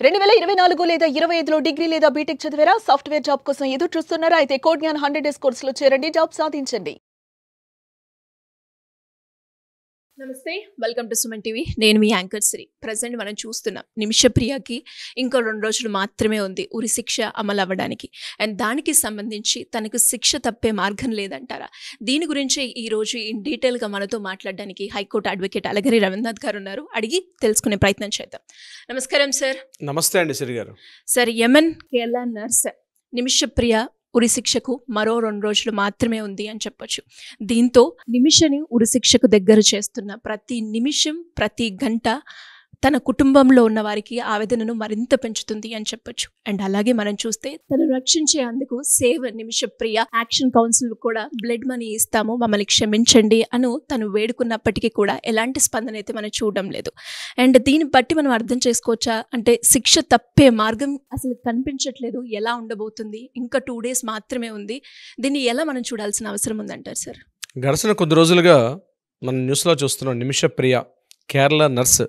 2024 లేదా 25లో డిగ్రీ లేదా బీటెక్ చదివారా? సాఫ్ట్వేర్ జాబ్ కోసం ఎదురు చూస్తున్నారా? అయితే కోడ్ జ్ఞాన్ 100 డేస్ కోర్సులో చేరండి, జాబ్ సాధించండి. నమస్తే, వెల్కమ్ టు సుమన్ టీవీ. నేను మీ యాంకర్ శ్రీ. ప్రజెంట్ మనం చూస్తున్నాం నిమిషప్రియకి ఇంకో 2 రోజులు మాత్రమే ఉంది ఉరి శిక్ష అమలు అవ్వడానికి. అండ్ దానికి సంబంధించి తనకు శిక్ష తప్పే మార్గం లేదంటారా? దీని గురించి ఈ రోజు ఇన్ డీటెయిల్గా మనతో మాట్లాడడానికి హైకోర్టు అడ్వకేట్ అలగిరి రవీంద్రనాథ్ గారు ఉన్నారు. అడిగి తెలుసుకునే ప్రయత్నం చేద్దాం. నమస్కారం సార్. నమస్తే అండి శ్రీ గారు. సార్, యమన్ కేరళ నర్స్ నిమిషప్రియ ఉరిశిక్షకు మరో 2 రోజులు మాత్రమే ఉంది అని చెప్పొచ్చు. దీంతో నిమిషని ఉరిశిక్షకు దగ్గర చేస్తున్న ప్రతి నిమిషం, ప్రతి గంట తన కుటుంబంలో ఉన్న వారికి ఆవేదనను మరింత పెంచుతుంది అని చెప్పొచ్చు. అండ్ అలాగే మనం చూస్తే తను రక్షించేందుకు సేవ్ నిమిషప్రియ యాక్షన్ కౌన్సిల్ కూడా బ్లడ్ మనీ ఇస్తాము, మమ్మల్ని క్షమించండి అను తను వేడుకున్నప్పటికీ కూడా ఎలాంటి స్పందన అయితే మనం చూడడం లేదు. అండ్ దీన్ని బట్టి మనం అర్థం చేసుకోవచ్చా అంటే శిక్ష తప్పే మార్గం అసలు కనిపించట్లేదు. ఎలా ఉండబోతుంది? ఇంకా 2 days మాత్రమే ఉంది. దీన్ని ఎలా మనం చూడాల్సిన అవసరం ఉందంటారు సార్? గడిచిన కొద్ది రోజులుగా మన న్యూస్లో చూస్తున్నాం. నిమిషప్రియ కేరళ నర్స్,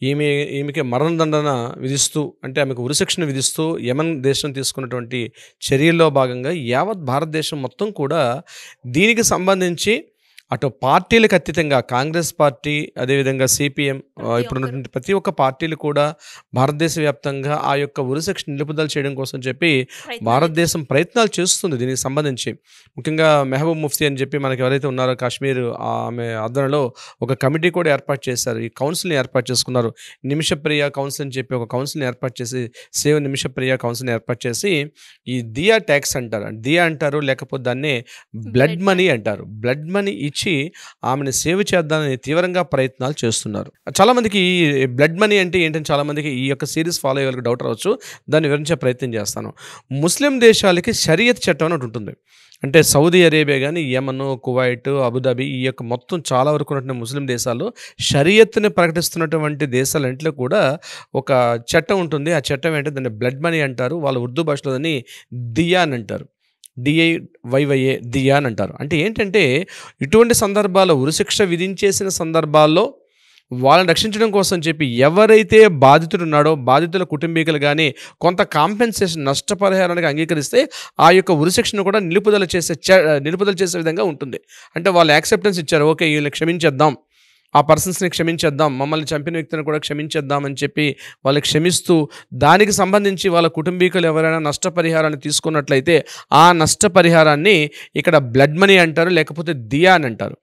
ఈమెకి మరణదండన విధిస్తూ, అంటే ఆమెకు ఉరిశిక్షను విధిస్తూ యమన్ దేశం తీసుకున్నటువంటి చర్యల్లో భాగంగా యావత్ భారతదేశం మొత్తం కూడా దీనికి సంబంధించి అటు పార్టీలకు అతీతంగా కాంగ్రెస్ పార్టీ, అదేవిధంగా సిపిఎం, ఇప్పుడున్నటువంటి ప్రతి ఒక్క పార్టీలు కూడా భారతదేశ వ్యాప్తంగా ఆ యొక్క ఉరిశిక్ష నిలుపుదల చేయడం కోసం చెప్పి భారతదేశం ప్రయత్నాలు చేస్తుంది. దీనికి సంబంధించి ముఖ్యంగా మెహబూబ్ ముఫ్తీ అని చెప్పి మనకి ఎవరైతే ఉన్నారో కాశ్మీర్, ఆమె ఆధ్వర్యంలో ఒక కమిటీ కూడా ఏర్పాటు చేశారు. ఈ కౌన్సిల్ని ఏర్పాటు చేసుకున్నారు. నిమిషప్రియ కౌన్సిల్ అని చెప్పి ఒక కౌన్సిల్ని ఏర్పాటు చేసి, సేవ్ నిమిషప్రియ కౌన్సిల్ని ఏర్పాటు చేసి ఈ దియా ట్యాక్స్ అంటారు, దియా అంటారు, లేకపోతే దాన్నే బ్లడ్ మనీ అంటారు. బ్లడ్ మనీ ఇచ్చి ఆమెను సేవ్ చేద్దామని తీవ్రంగా ప్రయత్నాలు చేస్తున్నారు. చాలా మందికి ఈ బ్లడ్ మనీ అంటే ఏంటని చాలా మందికి ఈ యొక్క సిరీస్ ఫాలో అయ్యే వాళ్ళకి డౌట్ రావచ్చు. దాన్ని వివరించే ప్రయత్నం చేస్తాను. ముస్లిం దేశాలకి షరియత్ చట్టం అని ఉంటుంది. అంటే సౌదీ అరేబియా కానీ, యమన్, కువైట్, అబుదాబి, ఈ యొక్క మొత్తం చాలా వరకు ఉన్నటువంటి ముస్లిం దేశాల్లో షరియత్ని ప్రకటిస్తున్నటువంటి దేశాలంట్లో కూడా ఒక చట్టం ఉంటుంది. ఆ చట్టం ఏంటంటే దాన్ని బ్లడ్ మనీ అంటారు. వాళ్ళ ఉర్దూ భాషలో దాన్ని దియా అని అంటారు. DIYYA దియా అని అంటారు. అంటే ఏంటంటే ఇటువంటి సందర్భాల్లో, ఉరిశిక్ష విధించేసిన సందర్భాల్లో వాళ్ళని రక్షించడం కోసం చెప్పి ఎవరైతే బాధితుడు ఉన్నాడో బాధితుల కుటుంబీకులు కానీ కొంత కాంపెన్సేషన్, నష్టపరిహారానికి అంగీకరిస్తే ఆ యొక్క ఉరిశిక్షను కూడా నిలుపుదల చేసే విధంగా ఉంటుంది. అంటే వాళ్ళు యాక్సెప్టెన్స్ ఇచ్చారు, ఓకే వీళ్ళని క్షమించేద్దాం, ఆ పర్సన్స్ని క్షమించేద్దాం, మమ్మల్ని చంపిన వ్యక్తిని కూడా క్షమించేద్దాం అని చెప్పి వాళ్ళు క్షమిస్తూ దానికి సంబంధించి వాళ్ళ కుటుంబీకులు ఎవరైనా నష్టపరిహారాన్ని తీసుకున్నట్లయితే ఆ నష్టపరిహారాన్ని ఇక్కడ బ్లడ్ మనీ అంటారు, లేకపోతే దియా అని అంటారు.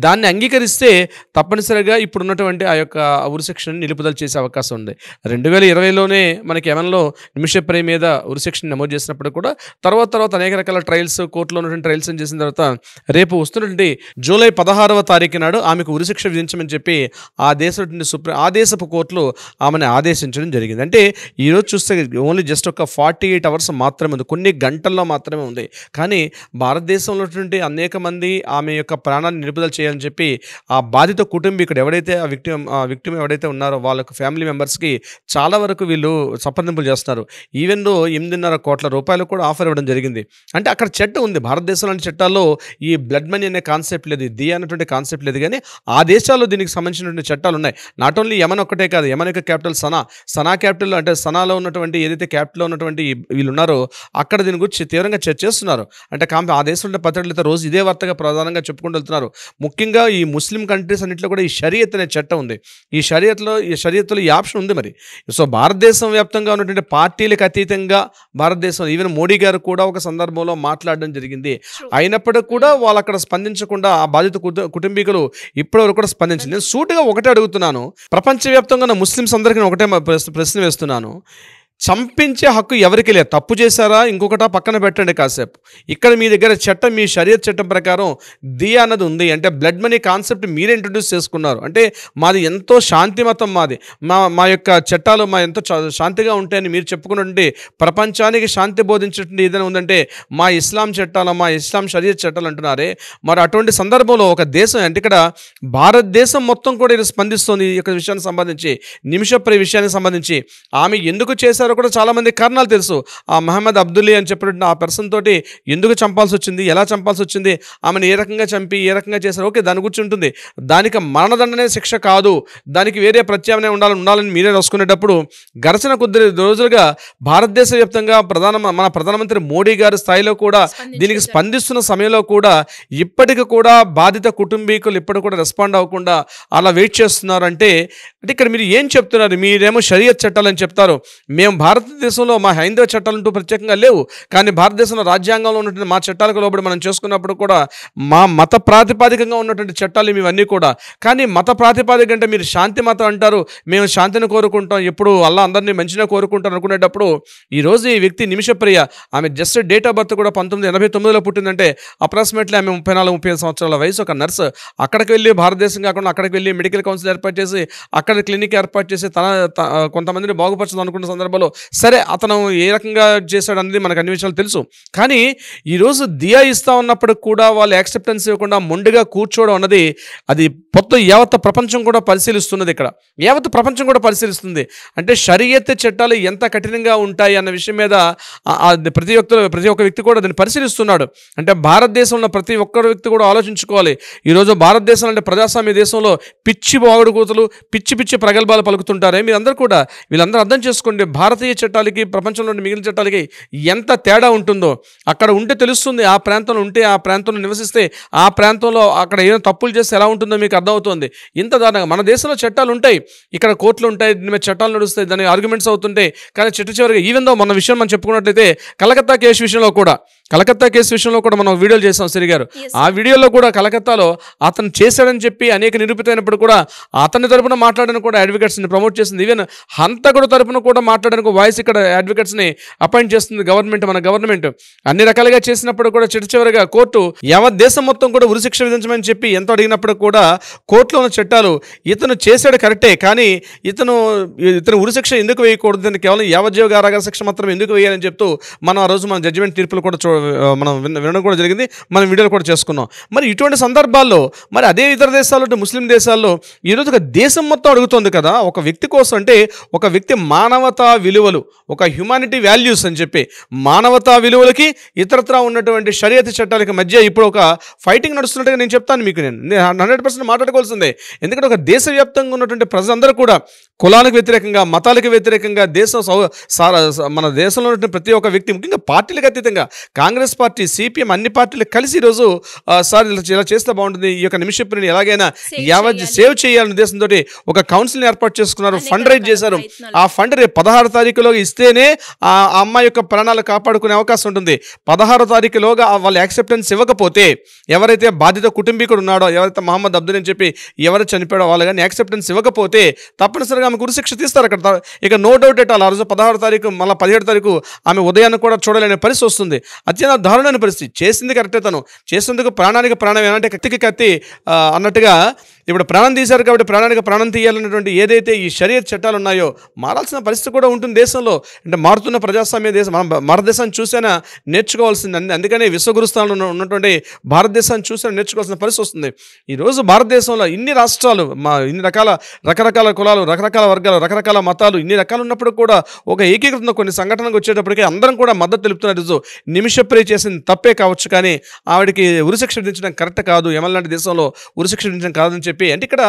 దాన్ని అంగీకరిస్తే తప్పనిసరిగా ఇప్పుడున్నటువంటి ఆ యొక్క ఉరిశిక్షను నిలుపుదల చేసే అవకాశం ఉంది. 2020లోనే మనకి యమన్లో నిమిషప్రియ మీద ఉరిశిక్షను నమోదు చేసినప్పుడు కూడా తర్వాత అనేక రకాల ట్రయల్స్, కోర్టులో ఉన్నటువంటి ట్రయల్స్ చేసిన తర్వాత రేపు వస్తున్నటువంటి జూలై 16వ తారీఖు నాడు ఆమెకు ఉరిశిక్ష విధించమని చెప్పి ఆ దేశపు కోర్టులు ఆమెను ఆదేశించడం జరిగింది. అంటే ఈరోజు చూస్తే ఓన్లీ జస్ట్ ఒక 48 hours మాత్రమే ఉంది, కొన్ని గంటల్లో మాత్రమే ఉంది. కానీ భారతదేశంలో ఉన్నటువంటి అనేక మంది ఆమె యొక్క ప్రాణాన్ని నిలుపుదల చేయాలని చెప్పి ఆ బాధిత కుటుంబీకుడు ఎవడైతే ఆ విక్టిమ్ ఎవడైతే ఉన్నారో వాళ్ళకు ఫ్యామిలీ మెంబర్స్కి చాలా వరకు వీళ్ళు సంప్రదింపులు చేస్తున్నారు. ఈవెన్ 8.5 కోట్ల రూపాయలు కూడా ఆఫర్ ఇవ్వడం జరిగింది. అంటే అక్కడ చట్టం ఉంది. భారతదేశంలోని చట్టాల్లో ఈ బ్లడ్ మనీ అనే కాన్సెప్ట్ లేదు, దియా అనేటువంటి కాన్సెప్ట్ లేదు. కానీ ఆ దేశాల్లో దీనికి సంబంధించినటువంటి చట్టాలు ఉన్నాయి. నాట్ ఓన్లీ యమన్ ఒక్కటే కాదు, యమన్ యొక్క క్యాపిటల్ సనా క్యాపిటల్, అంటే సనాలో ఉన్నటువంటి ఏదైతే క్యాపిటల్లో ఉన్నటువంటి వీళ్ళు ఉన్నారో అక్కడ దీని గురించి తీవ్రంగా చర్చ చేస్తున్నారు. అంటే ఆ దేశంలో పత్రికలతో రోజు ఇదే వార్తగా ప్రధానంగా చెప్పుకుంటూ వెళ్తున్నారు. ముఖ్యంగా ఈ ముస్లిం కంట్రీస్ అన్నింటిలో కూడా ఈ షరియత్ అనే చట్టం ఉంది. ఈ షరియత్లో ఈ ఆప్షన్ ఉంది. మరి సో భారతదేశం వ్యాప్తంగా ఉన్నటువంటి పార్టీలకు అతీతంగా భారతదేశం, ఈవెన్ మోడీ గారు కూడా ఒక సందర్భంలో మాట్లాడడం జరిగింది. అయినప్పటికీ కూడా వాళ్ళు అక్కడ స్పందించకుండా ఆ బాధిత కుటుంబీకులు ఇప్పటివరకు కూడా స్పందించింది. నేను సూటిగా ఒకటే అడుగుతున్నాను, ప్రపంచవ్యాప్తంగా ఉన్న ముస్లిమ్స్ అందరికీ ఒకటే ప్రశ్న వేస్తున్నాను. చంపించే హక్కు ఎవరికి లేదు. తప్పు చేశారా ఇంకొకట పక్కన పెట్టండి కాసేపు. ఇక్కడ మీ దగ్గర చట్టం, మీ షరియత్ చట్టం ప్రకారం దియా అన్నది ఉంది. అంటే బ్లడ్ మనీ కాన్సెప్ట్ మీరే ఇంట్రడ్యూస్ చేసుకున్నారు. అంటే మాది ఎంతో శాంతి మతం, మా యొక్క చట్టాలు ఎంతో శాంతిగా ఉంటాయని మీరు చెప్పుకున్నటువంటి, ప్రపంచానికి శాంతి బోధించేటువంటి ఏదైనా ఉందంటే మా ఇస్లాం చట్టాలు, మా ఇస్లాం షరియత్ చట్టాలు అంటున్నారే. మరి అటువంటి సందర్భంలో ఒక దేశం, అంటే ఇక్కడ భారతదేశం మొత్తం కూడా ఇది స్పందిస్తుంది. ఈ యొక్క విషయానికి సంబంధించి, నిమిషప్రియ విషయానికి సంబంధించి ఆమె ఎందుకు చేశారు చేశారో కూడా చాలామంది కారణాలు తెలుసు. ఆ మహమ్మద్ అబ్దుల్లీ అని చెప్పినట్టు ఆ పర్సన్ తోటి ఎందుకు చంపాల్సి వచ్చింది, ఎలా చంపాల్సి వచ్చింది, ఆమెను ఏ రకంగా చంపి ఏ రకంగా చేశారు, ఓకే దాని గురించి ఉంటుంది. దానికి మరణదండనే శిక్ష కాదు, దానికి వేరే ప్రత్యామ్నాయం ఉండాలని మీరే రాసుకునేటప్పుడు గడిచిన కొద్ది రోజులుగా భారతదేశ వ్యాప్తంగా మన ప్రధానమంత్రి మోడీ గారి స్థాయిలో కూడా దీనికి స్పందిస్తున్న సమయంలో కూడా ఇప్పటికి కూడా బాధిత కుటుంబీకులు ఇప్పటికి కూడా రెస్పాండ్ అవ్వకుండా అలా వెయిట్ చేస్తున్నారు. అంటే ఇక్కడ మీరు ఏం చెప్తున్నారు? మీరేమో షరియత్ చట్టాలని చెప్తారు, మేము భారతదేశంలో మా హైందవ చట్టాలంటూ ప్రత్యేకంగా లేవు, కానీ భారతదేశంలో రాజ్యాంగంలో ఉన్నటువంటి మా చట్టాలకు లోబడి మనం చేసుకున్నప్పుడు కూడా మా మత ప్రాతిపాదికంగా ఉన్నటువంటి చట్టాలు ఇవన్నీ కూడా. కానీ మత ప్రాతిపాదిక అంటే మీరు శాంతి మతం అంటారు, మేము శాంతిని కోరుకుంటాం, ఎప్పుడు అల్లా అందరినీ మంచిగా కోరుకుంటాం అనుకునేటప్పుడు ఈరోజు ఈ వ్యక్తి నిమిషప్రియ, ఆమె జస్ట్ డేట్ ఆఫ్ బర్త్ కూడా 1989లో పుట్టిందంటే అప్రాక్సిమేట్లీ ఆమె 34-35 సంవత్సరాల వయసు, ఒక నర్స్. అక్కడికి వెళ్ళి భారతదేశం కాకుండా అక్కడికి వెళ్ళి మెడికల్ కౌన్సిల్ ఏర్పాటు చేసి అక్కడ క్లినిక్ ఏర్పాటు చేసి కొంతమందిని బాగుపరచడం అనుకున్న సందర్భంలో సరే అతను ఏ రకంగా చేశాడు అనేది మనకు అన్ని విషయాలు తెలుసు. కానీ ఈరోజు దియా ఇస్తా ఉన్నప్పటికి కూడా వాళ్ళు యాక్సెప్టెన్స్ ఇవ్వకుండా మొండిగా కూర్చోవడం అన్నది అది మొత్తం యావత్ ప్రపంచం కూడా పరిశీలిస్తున్నది. ఇక్కడ యావత్ ప్రపంచం కూడా పరిశీలిస్తుంది. అంటే షరియత్ చట్టాలు ఎంత కఠినంగా ఉంటాయి అన్న విషయం మీద ప్రతి ఒక్క వ్యక్తి కూడా దాన్ని పరిశీలిస్తున్నాడు. అంటే భారతదేశంలో ప్రతి ఒక్కరి వ్యక్తి కూడా ఆలోచించుకోవాలి. ఈరోజు భారతదేశం అంటే ప్రజాస్వామ్య దేశంలో పిచ్చి బాగుడు కూతులు పిచ్చి పిచ్చి ప్రగల్భాలు పలుకుతుంటారే వీళ్ళందరూ కూడా. వీళ్ళందరూ అర్థం చేసుకోండి, భారతీయ చట్టాలకి ప్రపంచంలోని మిగిలిన చట్టాలకి ఎంత తేడా ఉంటుందో. అక్కడ ఉంటే తెలుస్తుంది, ఆ ప్రాంతంలో ఉంటే, ఆ ప్రాంతంలో నివసిస్తే, ఆ ప్రాంతంలో అక్కడ ఏదైనా తప్పులు చేస్తే ఎలా ఉంటుందో మీకు అర్థమవుతుంది. ఇంత దారుణంగా మన దేశంలో చట్టాలు ఉంటాయి, ఇక్కడ కోర్టులు ఉంటాయి, దీని మీద చట్టాలు నడుస్తాయి, దాని ఆర్గ్యుమెంట్స్ అవుతుంటాయి. కానీ చివరిగా ఈవెన్ దో మన విషయం మనం చెప్పుకున్నట్లయితే కలకత్తా కేసు విషయంలో కూడా మనం వీడియోలు చేసాం సిరి గారు. ఆ వీడియోలో కూడా కలకత్తాలో అతను చేశాడని చెప్పి అనేక నిరూపితమైనప్పుడు కూడా అతని తరపున మాట్లాడడానికి కూడా అడ్వకేట్స్ని ప్రమోట్ చేస్తుంది. ఈవెన్ హంతకుడు తరపున కూడా మాట్లాడడానికి వాయిస్ ఇక్కడ అడ్వకేట్స్ని అపాయింట్ చేస్తుంది మన గవర్నమెంట్. అన్ని రకాలుగా చేసినప్పుడు కూడా చివరిగా కోర్టు యావత్ దేశం మొత్తం కూడా ఉరిశిక్ష విధించమని చెప్పి ఎంతో అడిగినప్పుడు కూడా కోర్టులో ఉన్న చట్టాలు ఇతను చేశాడు కరెక్టే, కానీ ఇతను ఉరిశిక్ష ఎందుకు వేయకూడదు, కేవలం యావజ్జీవ కారాగార శిక్ష మాత్రం ఎందుకు వేయాలని చెప్తూ మనం ఆ రోజు మన జడ్జిమెంట్ తీర్పులు కూడా మనం వినడం కూడా జరిగింది, మనం వీడియోలు కూడా చేసుకున్నాం. మరి ఇటువంటి సందర్భాల్లో మరి అదే ఇతర దేశాల్లో ముస్లిం దేశాల్లో ఈరోజు ఒక దేశం మొత్తం అడుగుతుంది కదా ఒక వ్యక్తి కోసం. అంటే ఒక వ్యక్తి మానవతా విలువలు, ఒక హ్యుమానిటీ వాల్యూస్ అని చెప్పి మానవతా విలువలకి ఇతరత్రా ఉన్నటువంటి షరియత్ చట్టాలకి మధ్య ఇప్పుడు ఒక ఫైటింగ్ నడుస్తున్నట్టుగా నేను చెప్తాను మీకు. నేను 100% మాట్లాడుకోవాల్సిందే. ఎందుకంటే ఒక దేశవ్యాప్తంగా ఉన్నటువంటి ప్రజలందరూ కూడా కులాలకు వ్యతిరేకంగా, మతాలకు వ్యతిరేకంగా, మన దేశంలో ఉన్నటువంటి ప్రతి ఒక్క వ్యక్తి, ముఖ్యంగా పార్టీలకు అతీతంగా కాంగ్రెస్ పార్టీ, సిపిఎం అన్ని పార్టీలు కలిసి ఈరోజు సార్ ఇలా చేస్తే బాగుంటుంది, ఈ యొక్క నిమిషప్రిని ఎలాగైనా సేవ్ చేయాలనే ఉద్దేశంతో ఒక కౌన్సిల్ ఏర్పాటు చేసుకున్నారు, ఫండ్ రైజ్ చేశారు. ఆ ఫండ్ రేపు 16 తారీఖులో ఇస్తేనే ఆ అమ్మాయి యొక్క ప్రాణాలు కాపాడుకునే అవకాశం ఉంటుంది. 16 తారీఖులోగా వాళ్ళు యాక్సెప్టెన్స్ ఇవ్వకపోతే, ఎవరైతే బాధిత కుటుంబీకుడు ఉన్నాడో, ఎవరైతే మహమ్మద్ అబ్దుల్ అని చెప్పి ఎవరు చనిపోయాడో వాళ్ళు కానీ యాక్సెప్టెన్స్ ఇవ్వకపోతే తప్పనిసరిగా ఆమెకు ఉరిశిక్ష తీస్తారు అక్కడ. ఇక నో డౌట్ ఎట్ ఆల్. ఆ రోజు 16 తారీఖు మళ్ళీ 17 తారీఖు ఆమె ఉదయాన్ని కూడా చూడలేని పరిస్థితి వస్తుంది. అత్యంత దారుణమైన పరిస్థితి. చేసింది కరెక్టే, తను చేసేందుకు ప్రాణానికి ప్రాణం ఏమంటే కత్తికి కత్తి అన్నట్టుగా ఇప్పుడు ప్రాణం తీశారు కాబట్టి ప్రాణానికి ప్రాణం తీయాలన్నటువంటి ఏదైతే ఈ షరియత్ చట్టాలు ఉన్నాయో మారాల్సిన పరిస్థితి కూడా ఉంటుంది దేశంలో. అంటే మారుతున్న ప్రజాస్వామ్య దేశం, మనం భారతదేశాన్ని చూసైనా నేర్చుకోవాల్సింది. అందుకనే విశ్వగురుస్థానంలో ఉన్నటువంటి భారతదేశాన్ని చూసైనా నేర్చుకోవాల్సిన పరిస్థితి వస్తుంది. ఈరోజు భారతదేశంలో ఇన్ని రాష్ట్రాలు, ఇన్ని రకరకాల కులాలు, రకరకాల వర్గాలు, రకరకాల మతాలు, ఇన్ని రకాలు ఉన్నప్పుడు కూడా ఒక ఏకీకృత కొన్ని సంఘటనకు వచ్చేటప్పటికీ అందరం కూడా మద్దతు తెలుపుతున్నారు. నిమిషప్రియ చేసింది తప్పే కావచ్చు, కానీ ఆవిడకి ఉరిశిక్ష విధించడం కరెక్ట్ కాదు, యమన్ లాంటి దేశంలో ఉరిశిక్ష విధించడం కాదని చెప్పి. అంటే ఇక్కడ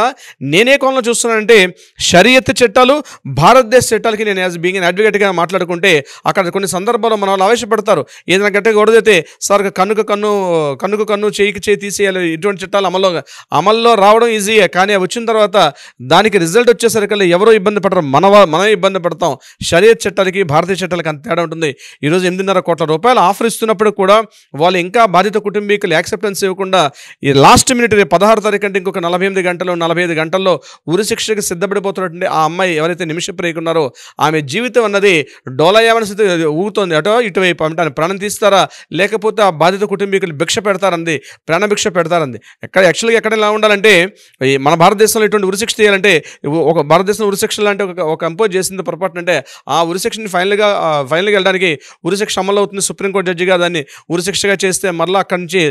నేనే కోణంలో చూస్తున్నానంటే షరియత్ చట్టాలు భారతదేశ చట్టాలకి నేను యాజ్ బీయింగ్ అడ్వకేట్గా మాట్లాడుకుంటే అక్కడ కొన్ని సందర్భాల్లో మన వాళ్ళు ఆవేశపడతారు. ఏదైనా గట్టిగా గొడవైతే సార్ కన్నుకు కన్ను చేయికి చేయి తీసేయాలి, ఇటువంటి చట్టాలు అమల్లో రావడం ఈజీయే, కానీ వచ్చిన తర్వాత దానికి రిజల్ట్ వచ్చేసరికి ఎవరో ఇబ్బంది పడరు, మనమే ఇబ్బంది పడతాం. షరియత్ చట్టాలకి భారతీయ చట్టాలకి అంత తేడా ఉంటుంది. ఈరోజు 8.5 కోట్ల రూపాయలు ఆఫర్ ఇస్తున్నప్పుడు కూడా వాళ్ళు ఇంకా బాధిత కుటుంబీకులు యాక్సెప్టెన్స్ ఇవ్వకుండా ఈ లాస్ట్ మినిట్ 16 తారీఖు అంటే ఇంకొక 45 గంటల్లో ఉరిశిక్షకి సిద్ధపడిపోతున్నటువంటి ఆ అమ్మాయి ఎవరైతే నిమిషప్రియ ఉన్నారో ఆమె జీవితం అన్నది డోలయామని స్థితి ఊగుతోంది. అటో ఇటువైపు అంటే ప్రాణం తీస్తారా, లేకపోతే ఆ బాధిత కుటుంబీకులు భిక్ష పెడతారంది, ప్రాణభిక్ష పెడతారంది. ఎక్కడ ఎలా ఉండాలంటే మన భారతదేశంలో ఇటువంటి ఉరిశిక్ష చేయాలంటే ఒక భారతదేశంలో ఉరిశిక్ష లాంటి ఒక కంపోజ్ చేసింది పొరపాటు అంటే ఆ ఉరిశిక్షని ఫైనల్గా వెళ్ళడానికి ఉరిశిక్ష అమలు అవుతుంది. సుప్రీంకోర్టు జడ్జిగా దాన్ని ఉరిశిక్షగా చేస్తే మరలా అక్కడి నుంచి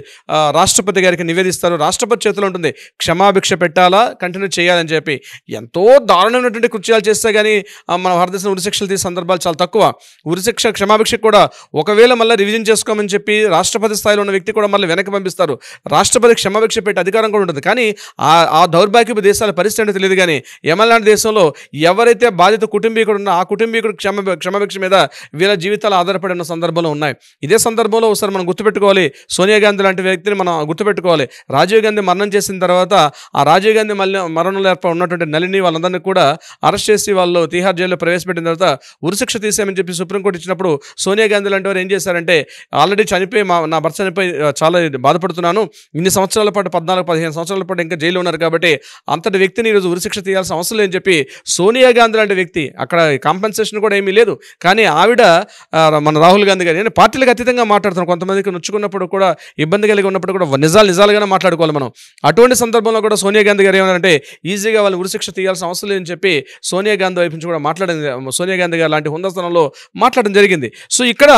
రాష్ట్రపతి గారికి నివేదిస్తారు. రాష్ట్రపతి చేతిలో ఉంటుంది. క్షమాభిక్ష పెట్టాలా, కంటిన్యూ చేయాలని చెప్పి. ఎంతో దారుణమైనటువంటి కృత్యాలు చేస్తే కానీ మన భారతదేశంలో ఉరిశిక్షలు తీసే సందర్భాలు చాలా తక్కువ. ఉరిశిక్ష క్షమాభిక్ష కూడా ఒకవేళ మళ్ళీ రివిజన్ చేసుకోమని చెప్పి రాష్ట్రపతి స్థాయిలో ఉన్న వ్యక్తి కూడా మళ్ళీ వెనక్కి పంపిస్తారు. రాష్ట్రపతి క్షమాభిక్ష పెట్టే అధికారం కూడా ఉంటుంది. కానీ ఆ దౌర్భాగ్యపు దేశాల పరిస్థితి అంటే తెలియదు. కానీ యెమెన్ లాంటి దేశంలో ఎవరైతే బాధిత కుటుంబీకుడు ఉన్నా ఆ కుటుంబీకుడు క్షమాభిక్ష మీద వీళ్ళ జీవితాలు ఆధారపడి ఉన్న సందర్భంలో ఉన్నాయి. ఇదే సందర్భంలో ఒకసారి మనం గుర్తుపెట్టుకోవాలి, సోనియా గాంధీ లాంటి వ్యక్తిని మనం గుర్తుపెట్టుకోవాలి. రాజీవ్ గాంధీ మరణం చేసిన తర్వాత ఆ రాజీవ్ గాంధీ మరణంలో ఉన్నటువంటి నళిని వాళ్ళందరినీ కూడా అరెస్ట్ చేసి వాళ్ళు తిహార్ జైల్లో ప్రవేశపెట్టిన తర్వాత ఉరిశిక్ష తీసేయమని చెప్పి సుప్రీంకోర్టు ఇచ్చినప్పుడు సోనియా గాంధీ లాంటి వారు ఏం చేశారంటే, ఆల్రెడీ చనిపోయి నా భర్త చనిపోయి చాలా బాధపడుతున్నాను, ఇన్ని సంవత్సరాల పాటు 14-15 సంవత్సరాల పాటు ఇంకా జైల్లో ఉన్నారు కాబట్టి అంతటి వ్యక్తిని ఈరోజు ఉరిశిక్ష తీయాల్సిన అవసరం లేదని చెప్పి సోనియా గాంధీ లాంటి వ్యక్తి, అక్కడ కాంపెన్సేషన్ కూడా ఏమీ లేదు, కానీ ఆవిడ మన రాహుల్ గాంధీ గారు నేను పార్టీలకు అతీతంగా మాట్లాడుతున్నాను. కొంతమందికి నొచ్చుకున్నప్పుడు కూడా ఇబ్బంది కలిగి ఉన్నప్పుడు కూడా నిజాలుగానే మాట్లాడుకోవాలి మనం. అటువంటి సందర్భంలో కూడా సోనియా గాంధీ గారు ఏమన్నారంటే ఈజీగా వాళ్ళు ఉరిశిక్ష తీయాల్సిన అవసరం లేదని చెప్పి సోనియా గాంధీ వైపు నుంచి కూడా మాట్లాడింది. సోనియా గాంధీ గారు లాంటి హుందాతనంలో మాట్లాడడం జరిగింది. సో ఇక్కడ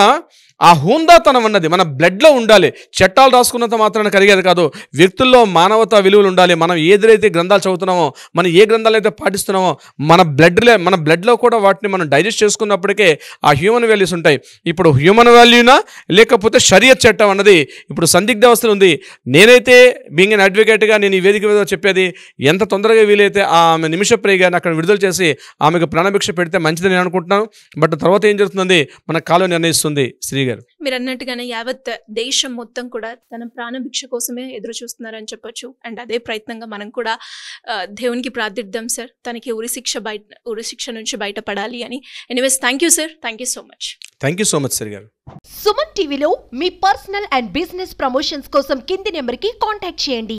ఆ హుందాతనం అన్నది మన బ్లడ్లో ఉండాలి. చట్టాలు రాసుకున్నంత మాత్రాన కలిగేది కాదు. వ్యక్తుల్లో మానవతా విలువలు ఉండాలి. మనం ఏదైతే గ్రంథాలు చదువుతున్నామో, మనం ఏ గ్రంథాలు అయితే పాటిస్తున్నామో మన బ్లడ్లో కూడా వాటిని మనం డైజెస్ట్ చేసుకున్నప్పటికే ఆ హ్యూమన్ వాల్యూస్ ఉంటాయి. ఇప్పుడు హ్యూమన్ వాల్యూనా లేకపోతే షరియత్ చట్టం అన్నది ఇప్పుడు సందిగ్ధ అవస్థలు ఉంది. నేనైతే బీయింగ్ ఎన్ అడ్వకేట్గా నేను ఈ వేదిక మీద చెప్పేది, ఎంత తొందరగా వీలైతే ఆమె నిమిషప్రియ గారిని అక్కడ విడుదల చేసి ఆమెకు ప్రాణభిక్ష పెడితే మంచిదని నేను అనుకుంటున్నాను. బట్ తర్వాత ఏం జరుగుతుంది మన కాలం నిర్ణయిస్తుంది. శ్రీ గారు మీరు అన్నట్టుగానే యావత్ దేశం మొత్తం కూడా తన ప్రాణభిక్ష కోసమే ఎదురు చూస్తున్నారని చెప్పొచ్చు. అండ్ అదే ప్రయత్నంగా మనం కూడా దేవునికి ప్రార్థిద్దాం సార్, తనకి ఉరిశిక్ష నుంచి బయటపడాలి అని. Anyways thank you sir, thank you so much. Thank you so much Shri గారు. సుమన్ టీవీలో మీ పర్సనల్ అండ్ బిజినెస్ ప్రమోషన్స్ కోసం కింది నెంబర్కి కాంటాక్ట్ చేయండి.